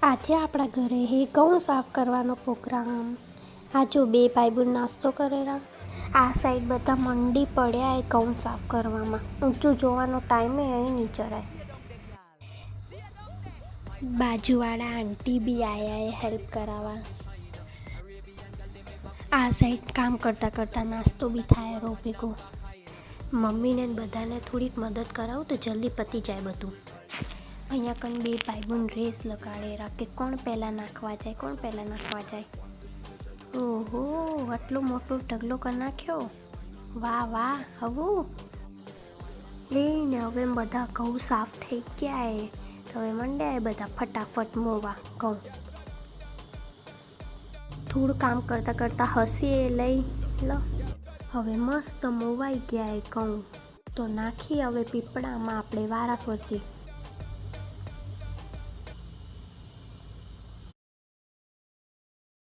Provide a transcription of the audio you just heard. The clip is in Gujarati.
આજે આપણા ઘરે હે ઘઉં સાફ કરવાનો પ્રોગ્રામ. આ જો બે ભાઈબંધ નાસ્તો કરેલા. આ સાઈડ બધા મંડી પડ્યા એ ઘઉં સાફ કરવામાં. ઊંચું જોવાનો ટાઈમે અહીં નહીં જરાય. બાજુવાળા આંટી બી આયા એ હેલ્પ કરાવવા. આ સાઈડ કામ કરતાં કરતાં નાસ્તો બી થાય રો ભેગો. મમ્મીને બધાને થોડીક મદદ કરાવું તો જલ્દી પતી જાય બધું. અહીંયા કન બે ભાઈબંધ રેસ લગાડેલા કે કોણ પહેલાં નાખવા જાય. ઓહો, આટલો મોટો ઢગલો કરી નાખ્યો. વાહ હવું લઈને હવે બધા ઘઉં સાફ થઈ ગયા એ. હવે મંડ્યા એ બધા ફટાફટ મોવા ઘઉં. થોડું કામ કરતાં હસી એ લઈ લો. હવે મસ્ત મોવાઈ ગયા એ ઘઉં. તો નાખી હવે પીપળામાં આપણે વારા ફરતી.